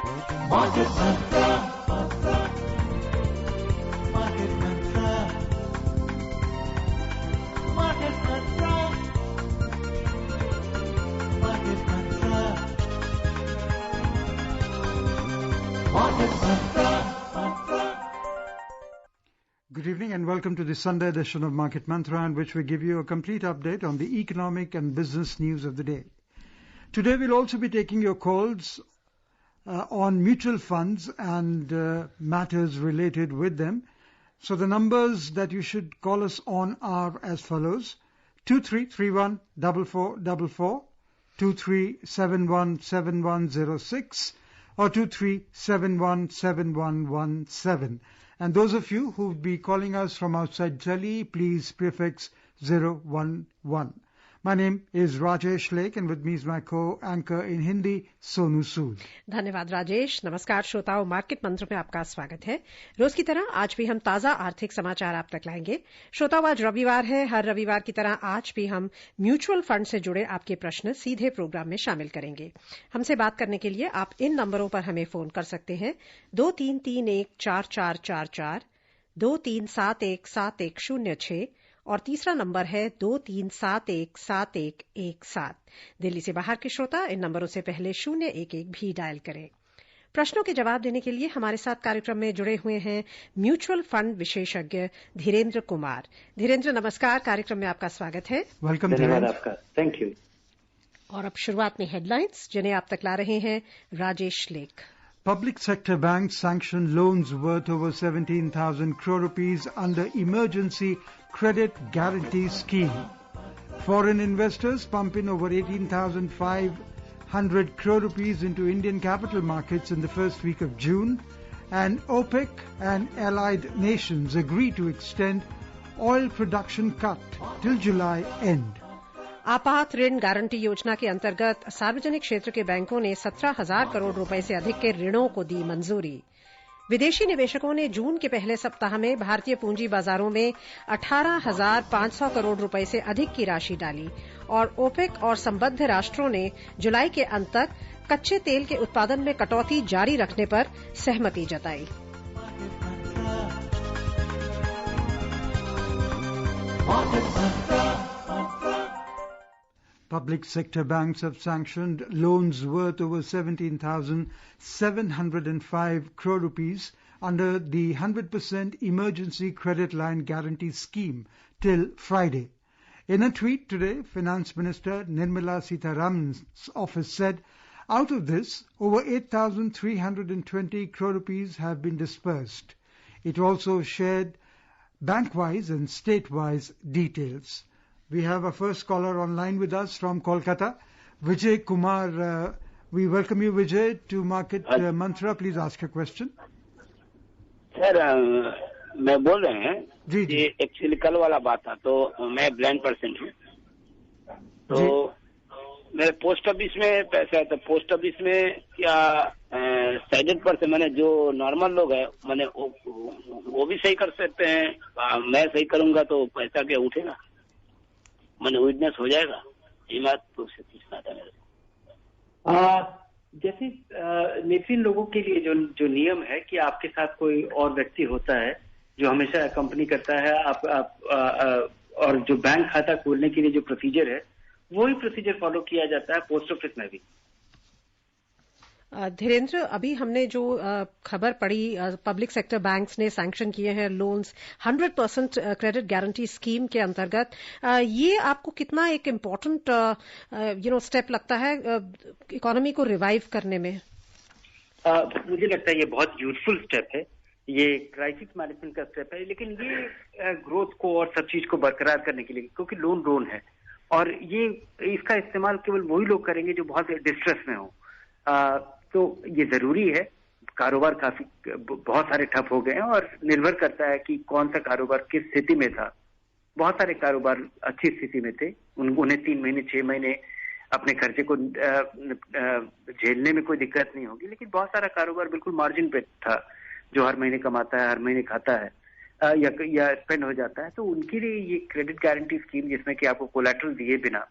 Market Mantra, Market Mantra, Market Mantra, Market Mantra, Market Mantra. Good evening and welcome to the Sunday edition of Market Mantra, in which we give you a complete update on the economic and business news of the day. Today we'll also be taking your calls on mutual funds and matters related with them. So the numbers that you should call us on are as follows: 2331-4444, 2371-7106, or 2371-7117. And those of you who will be calling us from outside Delhi, please prefix 011. My name is Rajesh Lake and with me is my co-anchor in Hindi, Sonu Sood. धन्यवाद राजेश। नमस्कार श्रोताओं, market मंत्र में आपका स्वागत है। रोज की तरह आज भी हम ताजा आर्थिक समाचार आप तक लाएंगे। श्रोताओं, आज रविवार है। हर रविवार की तरह आज भी हम म्यूचुअल फंड से जुड़े आपके प्रश्न सीधे प्रोग्राम में शामिल करेंगे। हमसे बात करने के लिए आप इन नंबरों पर हमें फोन कर सकते हैं: 23314444, 23717106 और तीसरा नंबर है 23717117। दिल्ली से बाहर के श्रोता इन नंबरों से पहले 011 भी डायल करें। प्रश्नों के जवाब देने के लिए हमारे साथ कार्यक्रम में जुड़े हुए हैं म्यूचुअल फंड विशेषज्ञ धीरेन्द्र कुमार। धीरेन्द्र, नमस्कार। कार्यक्रम में आपका स्वागत है। वेलकम। धन्यवाद आपका। Thank you. और अब शुरुआत में हेडलाइंस, जिन्हें आप तक ला रहे हैं राजेश लेख। Public sector banks sanction loans worth over 17,000 crore rupees under Emergency Credit Guarantee Scheme. Foreign investors pump in over 18,500 crore rupees into Indian capital markets in the first week of June. And OPEC and allied nations agree to extend oil production cut till July end. आपात ऋण guarantee योजना के अंतर्गत सार्वजनिक क्षेत्र के बैंकों ने 17,000 करोड़ रुपए से अधिक के ऋणों को दी मंजूरी। विदेशी निवेशकों ने जून के पहले सप्ताह में भारतीय पूंजी बाजारों में 18,500 करोड़ रुपए से अधिक की राशि डाली और ओपेक और संबद्ध राष्ट्रों ने जुलाई के अंत तक कच्चे तेल के उत्पादन में कटौती जारी रखने पर सहमति जताई। Public sector banks have sanctioned loans worth over 17,705 crore rupees under the 100% Emergency Credit Line Guarantee Scheme till Friday. In a tweet today, Finance Minister Nirmala Sitharaman's office said, out of this, over 8,320 crore rupees have been dispersed. It also shared bank-wise and state-wise details. We have a first caller online with us from Kolkata, Vijay Kumar. We welcome you, Vijay, to Market Mantra. Please ask your question. Sir, मैं बोल रहे हैं जी जी। Actually कल वाला बात था, तो मैं ब्लाइंड पर्सन हूँ, तो मेरे पोस्ट ऑफिस में पैसा है, तो पोस्ट ऑफिस में क्या साइडेड पर्सन मैंने जो नॉर्मल लोग है मैंने वो भी सही कर सकते हैं? मैं सही करूंगा तो पैसा क्या उठेगा, मैंने विटनेस हो जाएगा? ये बात तो पूछना था मेरे। जैसे नेत्रहीन लोगों के लिए जो नियम है कि आपके साथ कोई और व्यक्ति होता है जो हमेशा कंपनी करता है, आप और जो बैंक खाता खोलने के लिए जो प्रोसीजर है वही प्रोसीजर फॉलो किया जाता है पोस्ट ऑफिस में भी। धीरेन्द्र, अभी हमने जो खबर पढ़ी, पब्लिक सेक्टर बैंक्स ने सैंक्शन किए हैं लोन्स 100% क्रेडिट गारंटी स्कीम के अंतर्गत, ये आपको कितना एक इम्पोर्टेंट स्टेप लगता है इकोनॉमी को रिवाइव करने में? मुझे लगता है ये बहुत यूजफुल स्टेप है, ये क्राइसिस मैनेजमेंट का स्टेप है, लेकिन ये ग्रोथ को और सब चीज को बरकरार करने के लिए, क्योंकि लोन है और ये इसका इस्तेमाल केवल वही लोग करेंगे जो बहुत डिस्ट्रेस में हो। तो ये जरूरी है। कारोबार बहुत सारे ठप हो गए हैं और निर्भर करता है कि कौन सा कारोबार किस स्थिति में था। बहुत सारे कारोबार अच्छी स्थिति में थे, उन्हें 3 महीने 6 महीने अपने खर्चे को झेलने में कोई दिक्कत नहीं होगी, लेकिन बहुत सारा कारोबार बिल्कुल मार्जिन पे था, जो हर महीने कमाता है, हर महीने खाता है या स्पेंड हो जाता है। तो उनके लिए ये क्रेडिट गारंटी स्कीम, जिसमें कि आपको कोलैटरल दिए बिना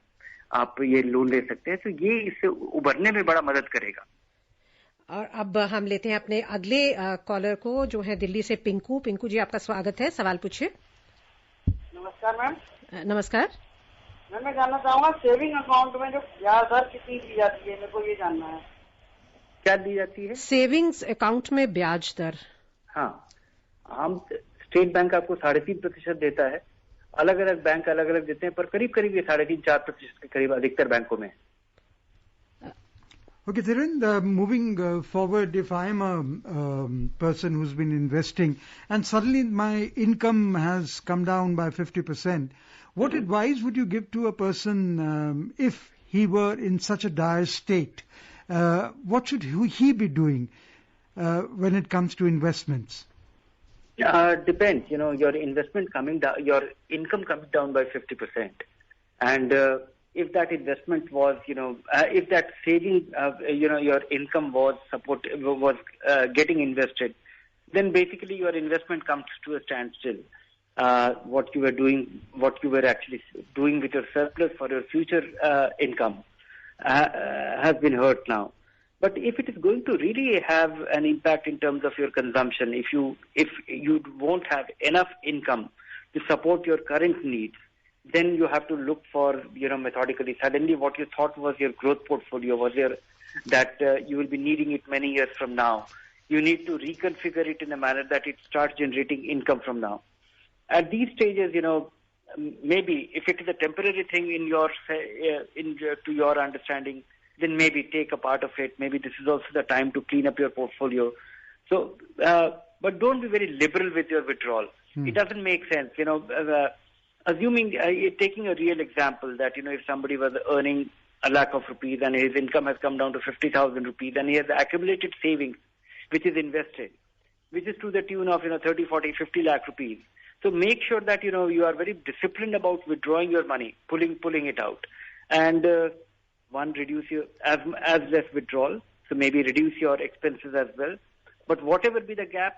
आप ये लोन ले सकते हैं, तो ये इससे उभरने में बड़ा मदद करेगा। और अब हम लेते हैं अपने अगले कॉलर को, जो है दिल्ली से पिंकू। पिंकू जी, आपका स्वागत है, सवाल पूछिए। नमस्कार मैम। नमस्कार मैम, मैं जानना चाहूंगा सेविंग अकाउंट में जो ब्याज दर कितनी दी जाती है, मेरे को ये जानना है। क्या दी जाती है? सेविंग्स अकाउंट में ब्याज दर। हाँ, हम स्टेट बैंक आपको 3.5% देता है। अलग अलग बैंक अलग अलग देते हैं, पर करीब करीब ये 3.5-4% के करीब अधिकतर बैंकों में। Okay, Thiren, moving forward, if I'm a person who's been investing and suddenly my income has come down by 50%, what advice would you give to a person if he were in such a dire state? What should he be doing when it comes to investments? Depends, your investment coming down, your income coming down by 50%. And if that investment was, if that saving, your income was getting invested, then basically your investment comes to a standstill. What you were actually doing with your surplus for your future income has been hurt now. But if it is going to really have an impact in terms of your consumption, if you won't have enough income to support your current needs, then you have to look for, methodically. Suddenly what you thought was your growth portfolio that you will be needing it many years from now. You need to reconfigure it in a manner that it starts generating income from now. At these stages, maybe if it is a temporary thing to your understanding, then maybe take a part of it. Maybe this is also the time to clean up your portfolio. So, but don't be very liberal with your withdrawal. It doesn't make sense, assuming, taking a real example that, if somebody was earning 1 lakh of rupees and his income has come down to 50,000 rupees and he has accumulated savings, which is invested, which is to the tune of, 30, 40, 50 lakh rupees. So make sure that, you are very disciplined about withdrawing your money, pulling it out. And, reduce your, as less withdrawal. So maybe reduce your expenses as well. But whatever be the gap,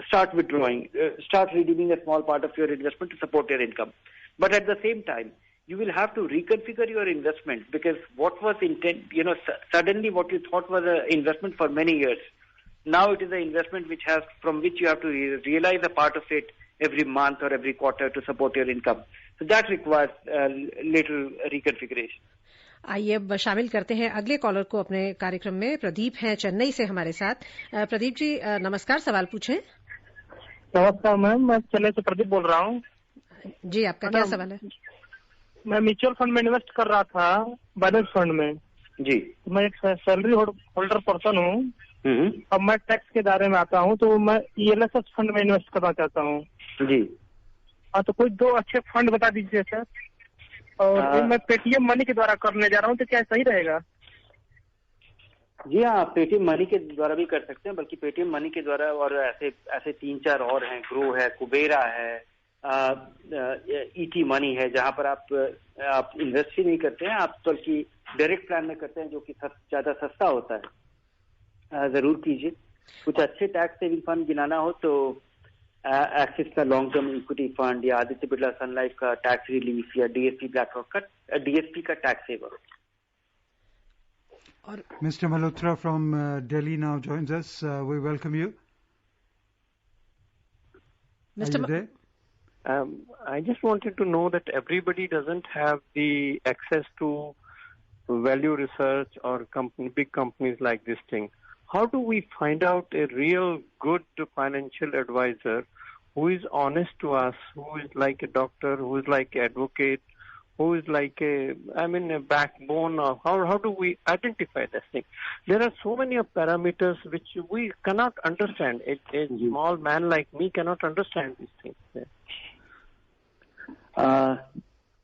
start withdrawing, start redeeming a small part of your investment to support your income. But at the same time, you will have to reconfigure your investment, because what was suddenly what you thought was an investment for many years, now it is an investment from which you have to realize a part of it every month or every quarter to support your income. So that requires little reconfiguration. आइए अब शामिल करते हैं अगले collar को अपने कार्यक्रम में। प्रदीप हैं चेन्नई से हमारे साथ। प्रदीप जी, नमस्कार, सवाल पूछें। नमस्कार मैम, मैं चेन्नई से प्रदीप बोल रहा हूँ। जी, आपका क्या सवाल है? मैं म्यूचुअल फंड में इन्वेस्ट कर रहा था, बैलेंस फंड में। जी। मैं एक सैलरी होल्डर पर्सन हूँ। अब मैं टैक्स के दायरे में आता हूँ, तो मैं ELSS फंड में इन्वेस्ट करना चाहता हूँ। जी। हाँ, तो कोई 2 अच्छे फंड बता दीजिए सर। और मैं पेटीएम मनी के द्वारा करने जा रहा हूँ, तो क्या सही रहेगा? जी हाँ, पेटीएम मनी के द्वारा भी कर सकते हैं, बल्कि पेटीएम मनी के द्वारा और ऐसे 3-4 और हैं, ग्रो है, कुबेरा है, ET मनी है, जहाँ पर आप इन्वेस्ट ही नहीं करते हैं, आप बल्कि डायरेक्ट प्लान में करते हैं, जो कि ज्यादा सस्ता होता है। जरूर कीजिए। कुछ अच्छे टैक्स सेविंग फंड गिनाना हो तो एक्सिस का लॉन्ग टर्म इक्विटी फंड, या आदित्य बिरला सन लाइफ का टैक्स रिलीफ, या DSP ब्लैकरॉक का DSP का टैक्स सेवर। और Mr. Malhotra from Delhi now joins us. We welcome you. Mr. Are you there? I just wanted to know that everybody doesn't have the access to value research or big companies like this thing. How do we find out a real good financial advisor who is honest to us, who is like a doctor, who is like an advocate, who is like a backbone of how do we identify this thing? There are so many parameters which we cannot understand. A small man like me cannot understand these things.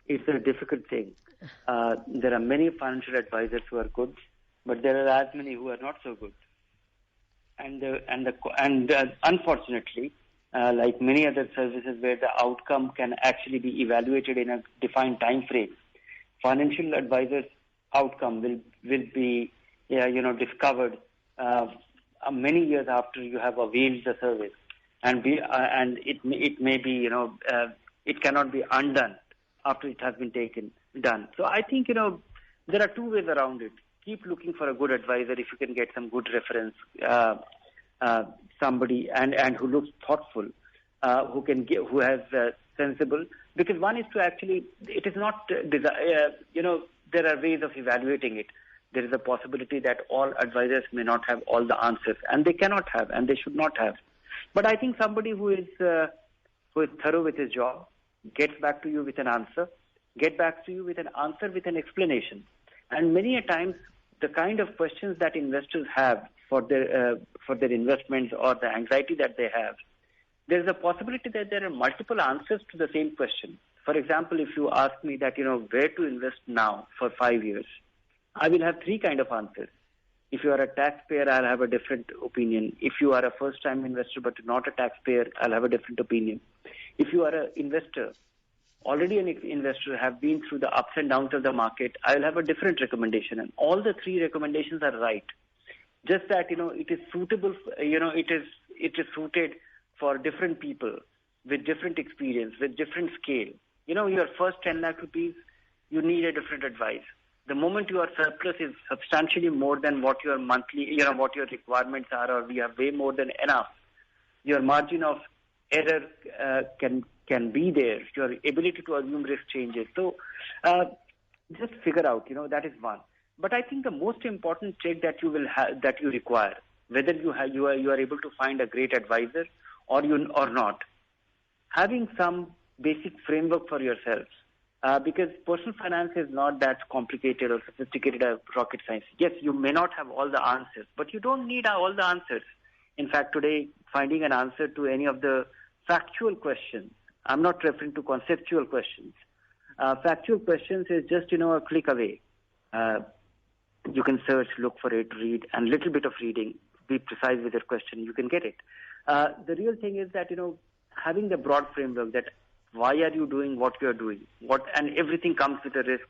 It's a difficult thing. There are many financial advisors who are good, but there are as many who are not so good. And unfortunately, like many other services where the outcome can actually be evaluated in a defined time frame, financial advisors' outcome will be discovered many years after you have availed the service, and it may be it cannot be undone after it has been done. So I think there are two ways around it. Keep looking for a good advisor if you can get some good reference, somebody and who looks thoughtful, who has sensible. Because one is to actually, it is not, there are ways of evaluating it. There is a possibility that all advisors may not have all the answers, and they cannot have, and they should not have. But I think somebody who is thorough with his job gets back to you with an answer, with an explanation. And many a times, the kind of questions that investors have for their investments or the anxiety that they have, there is a possibility that there are multiple answers to the same question. For example, if you ask me that, where to invest now for 5 years, I will have three kind of answers. If you are a taxpayer, I'll have a different opinion. If you are a first-time investor but not a taxpayer, I'll have a different opinion. If you are an investor, already an investor, have been through the ups and downs of the market, I'll have a different recommendation. And all the three recommendations are right. Just that, it is suitable, it is suited for different people with different experience, with different scale. Your first 10 lakh rupees, you need a different advice. The moment your surplus is substantially more than what your monthly, what your requirements are, or we have way more than enough, your margin of error can be there. Your ability to assume risk changes. So just figure out, that is one. But I think the most important check that you will have, that you require, whether you are able to find a great advisor or not, having some basic framework for yourselves. Because personal finance is not that complicated or sophisticated as rocket science. Yes, you may not have all the answers, but you don't need all the answers. In fact, today, finding an answer to any of the factual questions, I'm not referring to conceptual questions. Factual questions is just, a click away. You can search, look for it, read, and a little bit of reading, be precise with your question, you can get it. The real thing is that, having the broad framework that why are you doing what you are doing, and everything comes with a risk.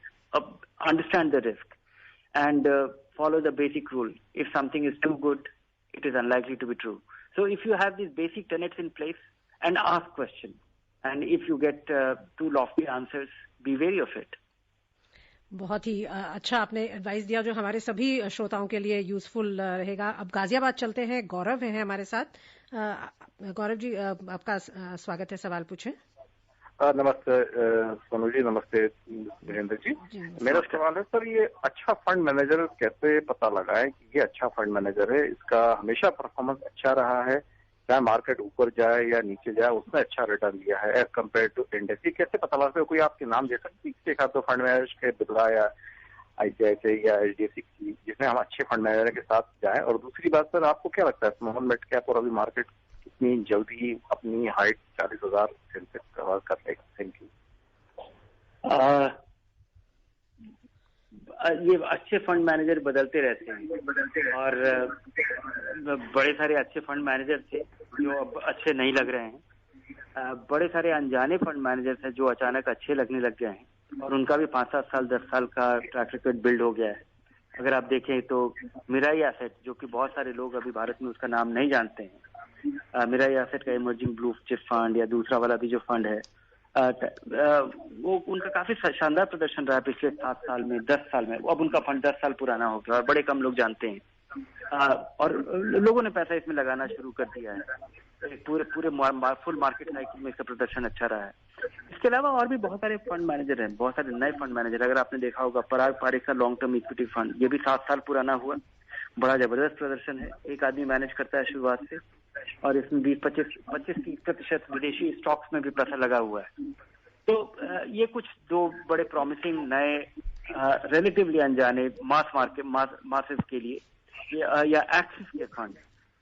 Understand the risk and follow the basic rule. If something is too good, it is unlikely to be true. So if you have these basic tenets in place and ask questions, and if you get too lofty answers, be wary of it. बहुत ही अच्छा आपने advice दिया जो हमारे सभी श्रोताओं के लिए यूजफुल रहेगा। अब गाजियाबाद चलते हैं, गौरव हैं हमारे साथ। गौरव जी, आपका स्वागत है, सवाल पूछें। नमस्ते सोनू जी, नमस्ते वीरेंद्र जी। मेरा सवाल है सर, ये अच्छा फंड मैनेजर कैसे पता लगाएं कि ये अच्छा फंड मैनेजर है, इसका हमेशा परफॉर्मेंस अच्छा रहा है, चाहे मार्केट ऊपर जाए या नीचे जाए उसमें अच्छा रिटर्न दिया है एज कम्पेयर टू इंडेक्स? कैसे पता लगा? कोई आपके नाम दे सकती है एक आध दो फंड मैनेजर के, बिरला या ICICI या HDFC की, जिसमें हम अच्छे फंड मैनेजर के साथ जाएं? और दूसरी बात सर, आपको क्या लगता है स्मॉल मिड कैप और अभी मार्केट कितनी जल्दी अपनी हाइट 40,000 से कवर कर लेगा? Thank you. ये अच्छे फंड मैनेजर बदलते रहते हैं और बड़े सारे अच्छे फंड मैनेजर थे जो अब अच्छे नहीं लग रहे हैं। बड़े सारे अनजाने फंड मैनेजर्स हैं जो अचानक अच्छे लगने लग गए हैं और उनका भी 5-7 साल 10 साल का ट्रैक रिकॉर्ड बिल्ड हो गया है। अगर आप देखें तो मिराई एसेट, जो कि बहुत सारे लोग अभी भारत में उसका नाम नहीं जानते हैं, मिराई एसेट का इमर्जिंग ब्लू चिप फंड या दूसरा वाला भी जो फंड है, वो उनका काफी शानदार प्रदर्शन रहा है पिछले 7 साल में, 10 साल में। अब उनका फंड 10 साल पुराना हो गया और बड़े कम लोग जानते हैं, और लोगों ने पैसा इसमें लगाना शुरू कर दिया है। पूरे फुल मार्केट साइकिल में इसका प्रदर्शन अच्छा रहा है। इसके अलावा और भी बहुत सारे फंड मैनेजर हैं, बहुत सारे नए फंड मैनेजर। अगर आपने देखा होगा पराग पारिक का लॉन्ग टर्म इक्विटी फंड, ये भी 7 साल पुराना हुआ, बड़ा जबरदस्त प्रदर्शन है। एक आदमी मैनेज करता है शुरुआत से और इसमें 25-30% विदेशी स्टॉक्स में भी पैसा लगा हुआ है। तो ये कुछ दो बड़े प्रॉमिसिंग नए रिलेटिवली अनजाने मासेस के लिए या एक्सिस के फंड,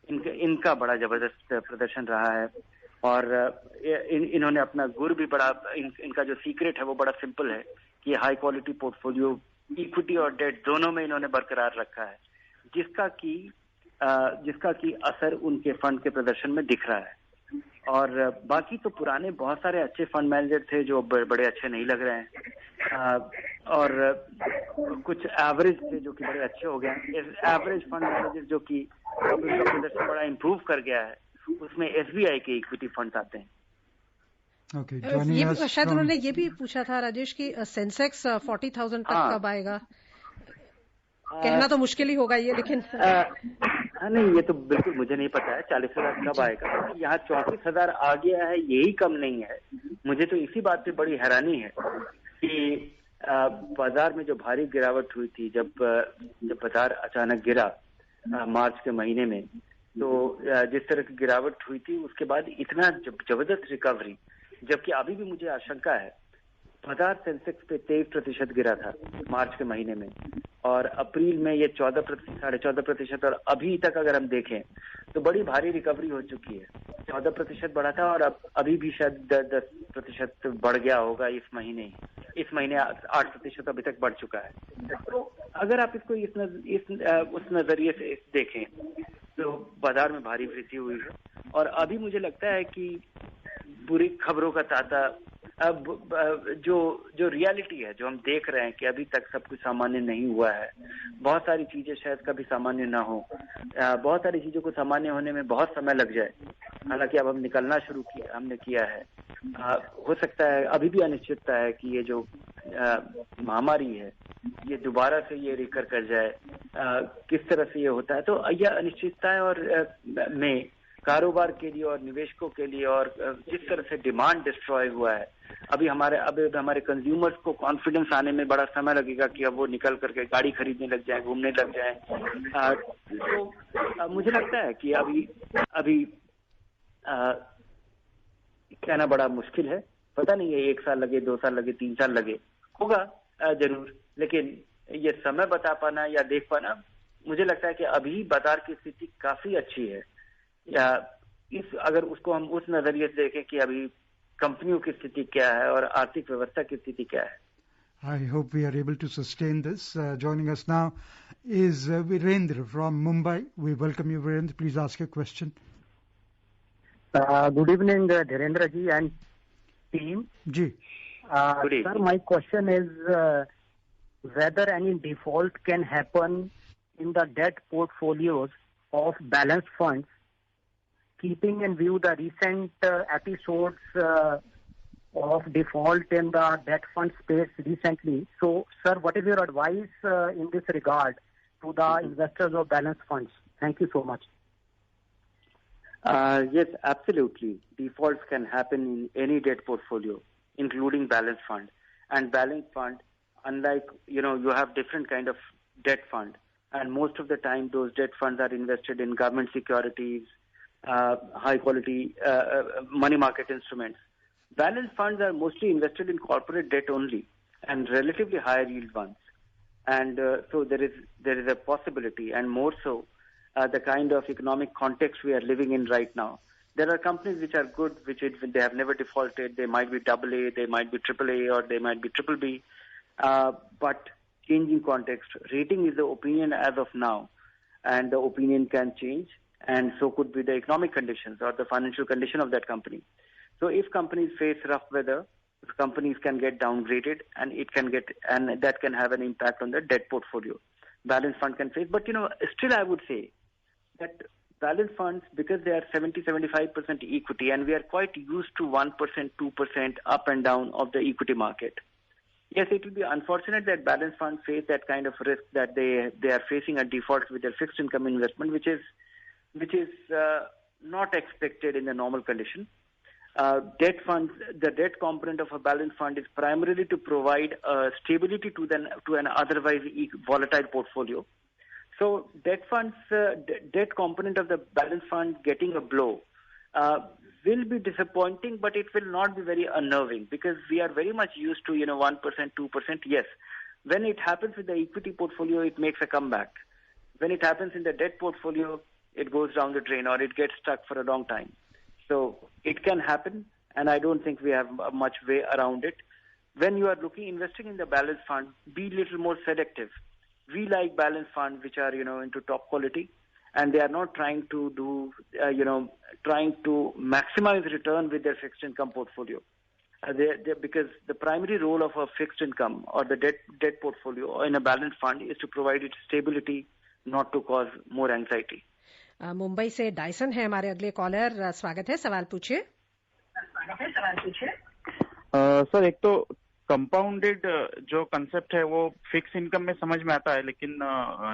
इनका बड़ा जबरदस्त प्रदर्शन रहा है। और इन्होंने अपना गुर भी बड़ा, इनका जो सीक्रेट है वो बड़ा सिंपल है कि हाई क्वालिटी पोर्टफोलियो इक्विटी और डेट दोनों में इन्होंने बरकरार रखा है, जिसका की असर उनके फंड के प्रदर्शन में दिख रहा है। और बाकी तो पुराने बहुत सारे अच्छे फंड मैनेजर थे जो बड़े अच्छे नहीं लग रहे हैं, और कुछ एवरेज थे जो कि बड़े अच्छे हो गए। एवरेज फंड मैनेजर जो कि उनका प्रदर्शन बड़ा इम्प्रूव कर गया है, उसमें SBI के इक्विटी फंड आते हैं। ये शायद उन्होंने ये भी पूछा था राजेश कि सेंसेक्स 40,000 तक कब आएगा? कहना तो मुश्किल ही होगा ये, लेकिन नहीं, ये तो बिल्कुल मुझे नहीं पता है 40,000 कब आएगा। यहाँ 34,000 आ गया है, यही कम नहीं है। मुझे तो इसी बात पे बड़ी हैरानी है कि बाजार में जो भारी गिरावट हुई थी, जब बाजार अचानक गिरा मार्च के महीने में, तो जिस तरह की गिरावट हुई थी उसके बाद इतना जबरदस्त रिकवरी, जबकि अभी भी मुझे आशंका है बाजार सेंसेक्स पे 23% गिरा था मार्च के महीने में, और अप्रैल में ये 14%, 14.5%, और अभी तक अगर हम देखें तो बड़ी भारी रिकवरी हो चुकी है। 14% बढ़ा था और अब अभी भी शायद 10% बढ़ गया होगा इस महीने 8% अभी तक बढ़ चुका है। तो अगर आप इसको उस नजरिए से देखें तो बाजार में भारी वृद्धि हुई है, और अभी मुझे लगता है कि बुरी खबरों का तांता, अब जो रियलिटी है, जो हम देख रहे हैं कि अभी तक सब कुछ सामान्य नहीं हुआ है, बहुत सारी चीजें शायद कभी सामान्य ना हो, बहुत सारी चीजों को सामान्य होने में बहुत समय लग जाए। हालांकि अब हम निकलना हमने किया है। हो सकता है अभी भी अनिश्चितता है कि ये जो महामारी है ये दोबारा से ये रिकर कर जाए, किस तरह से ये होता है। तो यह अनिश्चितता है, और में कारोबार के लिए और निवेशकों के लिए, और जिस तरह से डिमांड डिस्ट्रॉय हुआ है, अभी हमारे कंज्यूमर्स को कॉन्फिडेंस आने में बड़ा समय लगेगा कि अब वो निकल करके गाड़ी खरीदने लग जाए, घूमने लग जाए। तो मुझे लगता है कि अभी कहना बड़ा मुश्किल है। पता नहीं है 1 साल लगे, 2 साल लगे, 3 साल लगे, होगा जरूर, लेकिन ये समय बता पाना या देख पाना, मुझे लगता है कि अभी बाजार की स्थिति काफी अच्छी है। या अगर उसको हम उस नजरिए से देखें कि अभी कंपनियों की स्थिति क्या है और आर्थिक व्यवस्था की स्थिति क्या है। I hope we are able to sustain this. Joining us now is Virendra from Mumbai. We welcome you, Virendra. Please ask your question. Good evening, Dhirendra ji and team. Ji. Sir, my question is whether any default can happen in the debt portfolios of balanced funds, keeping in view the recent episodes of default in the debt fund space recently. So, sir, what is your advice in this regard to the investors of balanced funds? Thank you so much. Yes, absolutely. Defaults can happen in any debt portfolio, including balanced fund. And balanced fund, unlike, you have different kind of debt fund. And most of the time, those debt funds are invested in government securities, high quality money market instruments. Balanced funds are mostly invested in corporate debt only, and relatively higher yield ones. And so there is a possibility, and more so the kind of economic context we are living in right now. There are companies which are good, they have never defaulted. They might be AA, they might be AAA, or they might be BBB. But changing context, rating is the opinion as of now, and the opinion can change, and so could be the economic conditions or the financial condition of that company. So if companies face rough weather, companies can get downgraded, and that can have an impact on the debt portfolio. Balanced fund can face, but still I would say that balanced funds, because they are 70-75% equity, and we are quite used to 1%, 2% up and down of the equity market. Yes, it will be unfortunate that balanced funds face that kind of risk, that they are facing a default with their fixed income investment, which is not expected in the normal condition. Debt funds, the debt component of a balanced fund is primarily to provide stability to an otherwise volatile portfolio. So debt funds, debt component of the balanced fund getting a blow will be disappointing, but it will not be very unnerving, because we are very much used to 1%, 2%. Yes, when it happens with the equity portfolio, it makes a comeback. When it happens in the debt portfolio, it goes down the drain, or it gets stuck for a long time. So it can happen, and I don't think we have much way around it. When you are investing in the balanced fund, be a little more selective. We like balanced funds which are, into top quality, and they are not trying to trying to maximize return with their fixed income portfolio. Because the primary role of a fixed income or the debt portfolio in a balanced fund is to provide it stability, not to cause more anxiety. Mumbai से Dyson है हमारे अगले collar. स्वागत है, सवाल पूछिए। Sir, एक तो कंपाउंडेड जो कंसेप्ट है वो फिक्स इनकम में समझ में आता है, लेकिन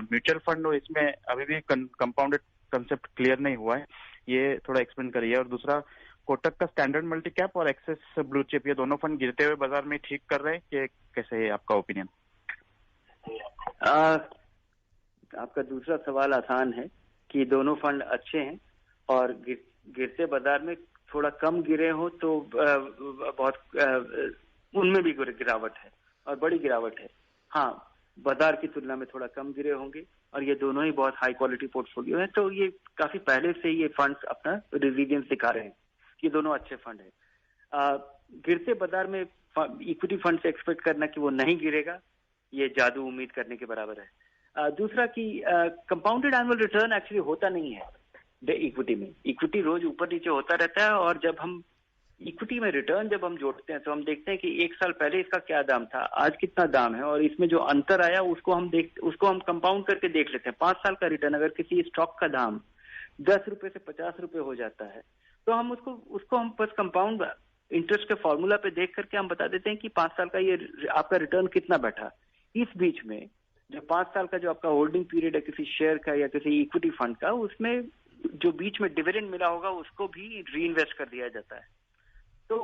म्यूचुअल फंड इसमें अभी भी कंपाउंडेड कंसेप्ट क्लियर नहीं हुआ है, ये थोड़ा एक्सप्लेन करिए। और दूसरा, कोटक का स्टैंडर्ड मल्टी कैप और एक्सेस ब्लू चिप, ये दोनों फंड गिरते हुए बाजार में ठीक कर रहे हैं कि कैसे है आपका ओपिनियन? आपका दूसरा सवाल आसान है कि दोनों फंड अच्छे हैं और गिरते बाजार में थोड़ा कम गिरे हो तो बहुत उनमें भी गिरावट है और बड़ी गिरावट है। हाँ, बाजार की तुलना में थोड़ा कम गिरे होंगे और ये दोनों ही बहुत हाई क्वालिटी पोर्टफोलियो है, तो ये काफी पहले से ही ये फंड्स अपना रेजिलियंस दिखा रहे हैं। ये दोनों अच्छे फंड है। गिरते बाजार में इक्विटी फंड से एक्सपेक्ट करना कि वो नहीं गिरेगा, ये जादू उम्मीद करने के बराबर है। दूसरा कि कंपाउंडेड एनुअल रिटर्न एक्चुअली होता नहीं है इक्विटी में। इक्विटी रोज ऊपर नीचे होता रहता है और जब हम इक्विटी में रिटर्न जब हम जोड़ते हैं तो हम देखते हैं कि एक साल पहले इसका क्या दाम था, आज कितना दाम है, और इसमें जो अंतर आया उसको हम कंपाउंड करके देख लेते हैं। 5 साल का रिटर्न अगर किसी स्टॉक का दाम 10 रुपए से 50 रुपए हो जाता है तो हम उसको हम बस कंपाउंड इंटरेस्ट के फॉर्मूला पे देख करके हम बता देते हैं कि 5 साल का ये आपका रिटर्न कितना बैठा। इस बीच में जो 5 साल का जो आपका होल्डिंग पीरियड है किसी शेयर का या किसी इक्विटी फंड का, उसमें जो बीच में डिविडेंड मिला होगा उसको भी री इन्वेस्ट कर दिया जाता है। तो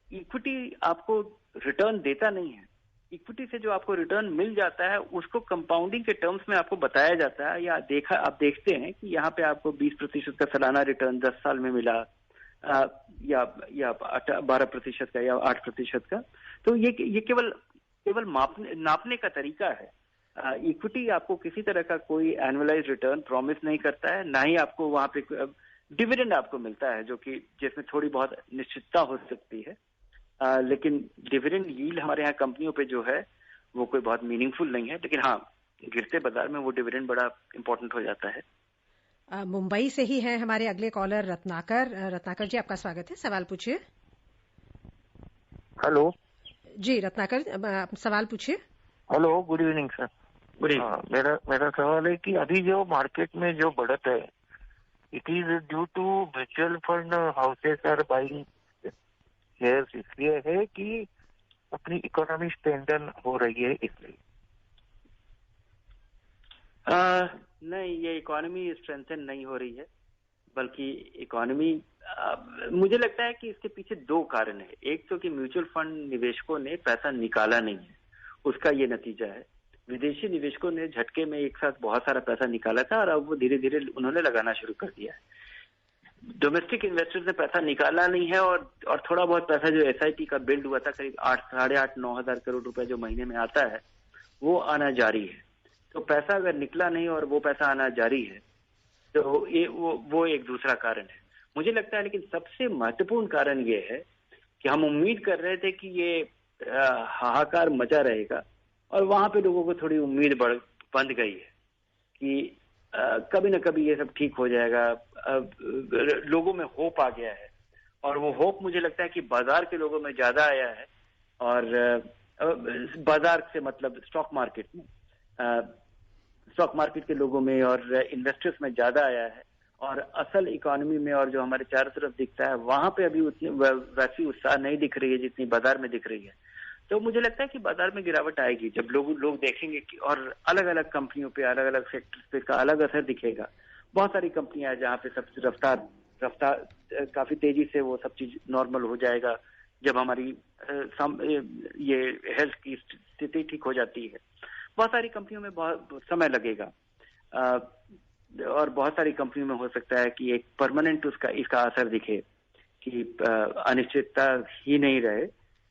इक्विटी आपको रिटर्न देता नहीं है। इक्विटी से जो आपको रिटर्न मिल जाता है उसको कंपाउंडिंग के टर्म्स में आपको बताया जाता है, या आप देखते हैं कि यहाँ पे आपको 20% का सालाना रिटर्न 10 साल में मिला, या 12% का या 8% का। तो ये केवल नापने का तरीका है। इक्विटी आपको किसी तरह का कोई एनुअलाइज रिटर्न प्रॉमिस नहीं करता है, ना ही आपको वहां पे डिविडेंड आपको मिलता है जो कि जिसमें थोड़ी बहुत निश्चितता हो सकती है। लेकिन डिविडेंड यील्ड हमारे यहाँ कंपनियों पे जो है वो कोई बहुत मीनिंगफुल नहीं है, लेकिन हाँ गिरते बाजार में वो डिविडेंड बड़ा इंपॉर्टेंट हो जाता है। मुंबई से ही है हमारे अगले कॉलर रत्नाकर जी, आपका स्वागत है, सवाल पूछिए। हेलो जी रत्नाकर, सवाल पूछिए। Hello, good evening sir. Good evening. मेरा सवाल है कि अभी जो मार्केट में जो बढ़त है, it is due to mutual fund houses are buying shares, इसलिए है कि अपनी इकोनॉमी स्ट्रेंथन हो रही है इसलिए? नहीं, ये इकोनॉमी स्ट्रेंथन नहीं हो रही है, बल्कि इकोनॉमी मुझे लगता है कि इसके पीछे 2 कारण है। एक तो कि म्यूचुअल फंड निवेशकों ने पैसा निकाला नहीं है, उसका ये नतीजा है। विदेशी निवेशकों ने झटके में एक साथ बहुत सारा पैसा निकाला था और अब वो धीरे धीरे उन्होंने लगाना शुरू कर दिया है। डोमेस्टिक इन्वेस्टर्स ने पैसा निकाला नहीं है और थोड़ा बहुत पैसा जो एसआईपी का बिल्ड हुआ था, करीब 8-9 हजार करोड़ रुपए जो महीने में आता है, वो आना जारी है। तो पैसा अगर निकला नहीं और वो पैसा आना जारी है तो वो एक दूसरा कारण है मुझे लगता है। लेकिन सबसे महत्वपूर्ण कारण ये है कि हम उम्मीद कर रहे थे कि ये हाहाकार मचा रहेगा और वहां पे लोगों को थोड़ी उम्मीद बंध गई है कि कभी न कभी ये सब ठीक हो जाएगा। लोगों में होप आ गया है और वो होप मुझे लगता है कि बाजार के लोगों में ज्यादा आया है, और बाजार से मतलब स्टॉक मार्केट के लोगों में और इन्वेस्टर्स में ज्यादा आया है, और असल इकोनॉमी में और जो हमारे चारों तरफ दिखता है वहां पे अभी उतनी वैसी उत्साह नहीं दिख रही है जितनी बाजार में दिख रही है। तो मुझे लगता है कि बाजार में गिरावट आएगी जब लोग देखेंगे कि और अलग अलग कंपनियों पे अलग अलग सेक्टर्स पे इसका अलग असर दिखेगा। बहुत सारी कंपनियां हैं जहाँ पे सब रफ्तार काफी तेजी से वो सब चीज नॉर्मल हो जाएगा जब हमारी ये हेल्थ की स्थिति ठीक हो जाती है। बहुत सारी कंपनियों में बहुत समय लगेगा और बहुत सारी कंपनियों में हो सकता है कि एक परमानेंट इसका असर दिखे कि अनिश्चितता ही नहीं रहे।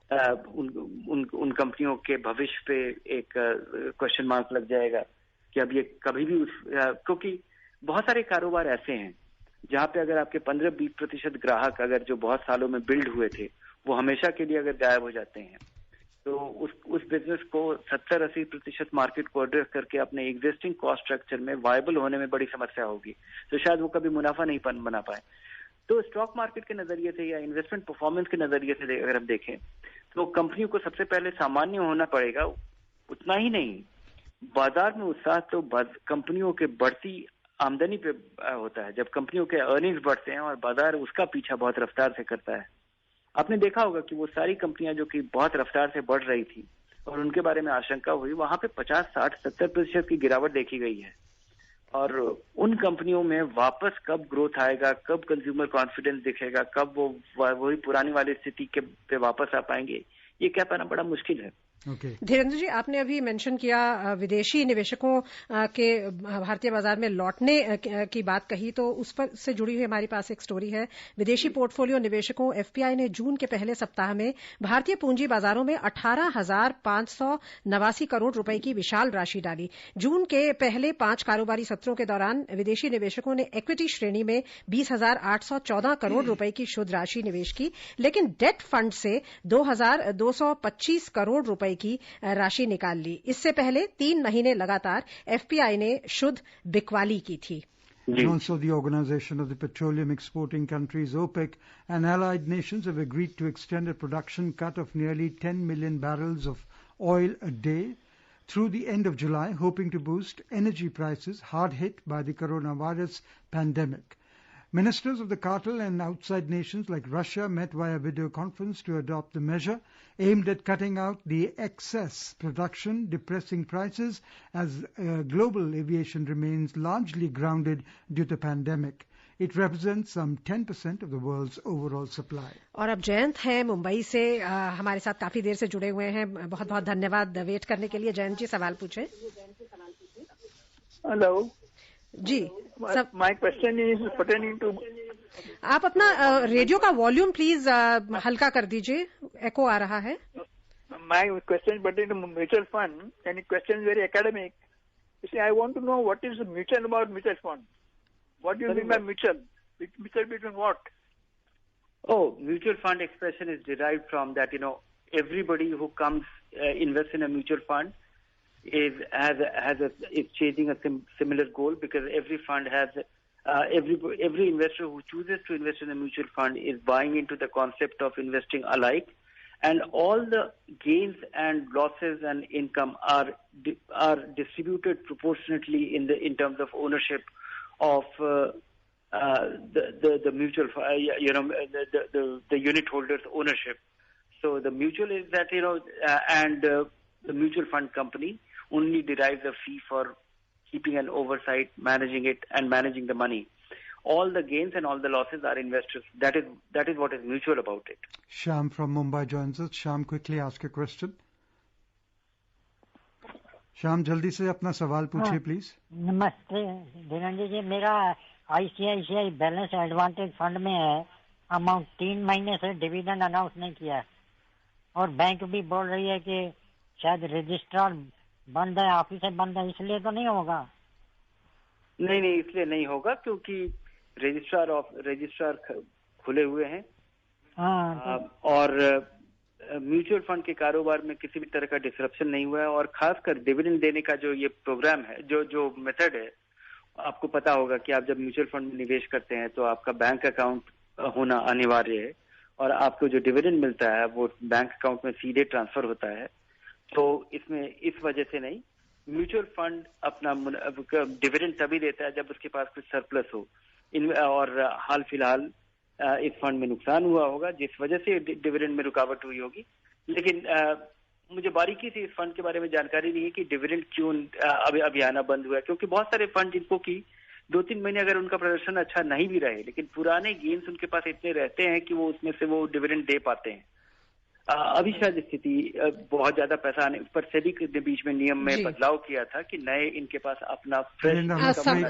उन कंपनियों के भविष्य पे एक क्वेश्चन मार्क लग जाएगा कि अब ये कभी भी क्योंकि बहुत सारे कारोबार ऐसे हैं जहाँ पे अगर आपके 15-20% ग्राहक अगर जो बहुत सालों में बिल्ड हुए थे वो हमेशा के लिए अगर गायब हो जाते हैं तो उस बिजनेस को 70-80% मार्केट को एड्रेस करके अपने एग्जिस्टिंग कॉस्ट स्ट्रक्चर में वायबल होने में बड़ी समस्या होगी, तो शायद वो कभी मुनाफा नहीं बना पाए। तो स्टॉक मार्केट के नजरिए से या इन्वेस्टमेंट परफॉर्मेंस के नजरिए से अगर हम देखें तो कंपनियों को सबसे पहले सामान्य होना पड़ेगा। उतना ही नहीं, बाजार में उत्साह तो कंपनियों के बढ़ती आमदनी पे होता है। जब कंपनियों के अर्निंग्स बढ़ते हैं और बाजार उसका पीछा बहुत रफ्तार से करता है आपने देखा होगा कि वो सारी कंपनियां जो कि बहुत रफ्तार से बढ़ रही थी और उनके बारे में आशंका हुई, वहां पे 50, 60, 70% की गिरावट देखी गई है। और उन कंपनियों में वापस कब ग्रोथ आएगा, कब कंज्यूमर कॉन्फिडेंस दिखेगा, कब वो वही पुरानी वाली स्थिति के पे वापस आ पाएंगे, ये कह पाना बड़ा मुश्किल है। धीरेन्द्र जी, आपने अभी मेंशन किया विदेशी निवेशकों के भारतीय बाजार में लौटने की बात कही, तो उस पर से जुड़ी हुई हमारे पास एक स्टोरी है। विदेशी पोर्टफोलियो निवेशकों एफपीआई ने जून के पहले सप्ताह में भारतीय पूंजी बाजारों में 18,589 करोड़ रुपए की विशाल राशि डाली। जून के पहले 5 कारोबारी सत्रों के दौरान विदेशी निवेशकों ने इक्विटी श्रेणी में 20,814 करोड़ रुपए की शुद्ध राशि निवेश की, लेकिन डेट फंड से 2,225 करोड़ रुपए की राशि निकाल ली। इससे पहले 3 महीने लगातार एफपीआई ने शुद्ध बिकवाली की थी। Also, the Organization of the Petroleum Exporting Countries, OPEC, and allied nations have agreed to extend a production cut of nearly 10 million barrels of oil a day through the end of July, hoping to boost energy prices hard hit by the coronavirus pandemic. Ministers of the cartel and outside nations like Russia met via video conference to adopt the measure aimed at cutting out the excess production, depressing prices as global aviation remains largely grounded due to the pandemic. It represents some 10% of the world's overall supply. और अब जयंत हैं मुंबई से, हमारे साथ काफी देर से जुड़े हुए हैं। बहुत बहुत धन्यवाद वेट करने के लिए। जयंत जी, सवाल पूछें। Hello ji, my question is pertaining to. आप अपना रेडियो का वॉल्यूम प्लीज हल्का कर दीजिए, एको आ रहा है। My question is pertaining to mutual fund and question is very academic. I want to know what is mutual about mutual fund. What do you mean by mutual? Mutual between what? Oh, mutual fund expression is derived from that, everybody who comes invests in a mutual fund is chasing a similar goal, because every fund has every investor who chooses to invest in a mutual fund is buying into the concept of investing alike, and all the gains and losses and income are distributed proportionately in terms of ownership of the mutual, the unit holders' ownership. So the mutual is that, and the mutual fund company only derives a fee for keeping an oversight, managing it, and managing the money. All the gains and all the losses are investors. That is what is mutual about it. Shyam from Mumbai joins us. Shyam, quickly ask a question. Shyam, जल्दी से अपना सवाल पूछिए please. नमस्ते धीरेन्द्र जी, मेरा ICICI balance advantage fund में है। Amount 3 महीने से डिविडेंड अनाउंस नहीं किया और बैंक भी बोल रही है कि शायद रजिस्ट्रार बंद है, ऑफिस बंद है, इसलिए तो नहीं होगा। नहीं, इसलिए नहीं होगा क्योंकि रजिस्ट्रार खुले हुए हैं। और म्यूचुअल फंड के कारोबार में किसी भी तरह का डिसरप्शन नहीं हुआ है। और खासकर डिविडेंड देने का जो ये प्रोग्राम है, जो मेथड है, आपको पता होगा कि आप जब म्यूचुअल फंड में निवेश करते हैं तो आपका बैंक अकाउंट होना अनिवार्य है और आपको जो डिविडेंड मिलता है वो बैंक अकाउंट में सीधे ट्रांसफर होता है। तो इसमें इस वजह से नहीं, म्यूचुअल फंड अपना डिविडेंड तभी देता है जब उसके पास कुछ सरप्लस हो। और हाल फिलहाल इस फंड में नुकसान हुआ होगा जिस वजह से डिविडेंड में रुकावट हुई होगी। लेकिन मुझे बारीकी से इस फंड के बारे में जानकारी नहीं है कि डिविडेंड क्यों अभी आना बंद हुआ है, क्योंकि बहुत सारे फंड जिनको कि 2-3 महीने अगर उनका प्रदर्शन अच्छा नहीं भी रहे लेकिन पुराने गेन्स उनके पास इतने रहते हैं कि वो उसमें से वो डिविडेंड दे पाते हैं। अभी शायद स्थिति बहुत ज्यादा पैसा आने पर सेबी ने बीच में नियम में बदलाव किया था कि नए इनके पास अपना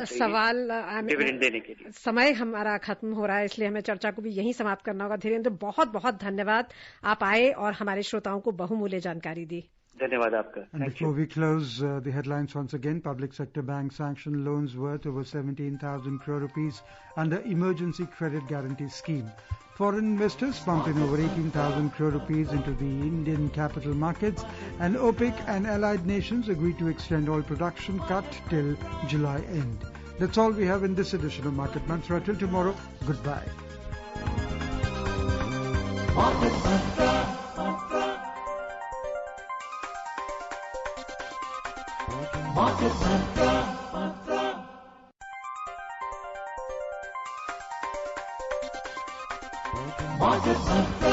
सवाल डिविडेंड देने के लिए। समय हमारा खत्म हो रहा है, इसलिए हमें चर्चा को भी यहीं समाप्त करना होगा। धीरेन्द्र, बहुत बहुत धन्यवाद, आप आए और हमारे श्रोताओं को बहुमूल्य जानकारी दी। धन्यवाद आपका। And before we close the headlines once again, public sector banks sanctioned loans worth over 17,000 crore rupees under emergency credit guarantee scheme. Foreign investors pump in over 18,000 crore rupees into the Indian capital markets, and OPEC and allied nations agreed to extend oil production cut till July end. That's all we have in this edition of Market Mantra. Till tomorrow, goodbye. Market Mantra. Market Mantra. Market Mantra.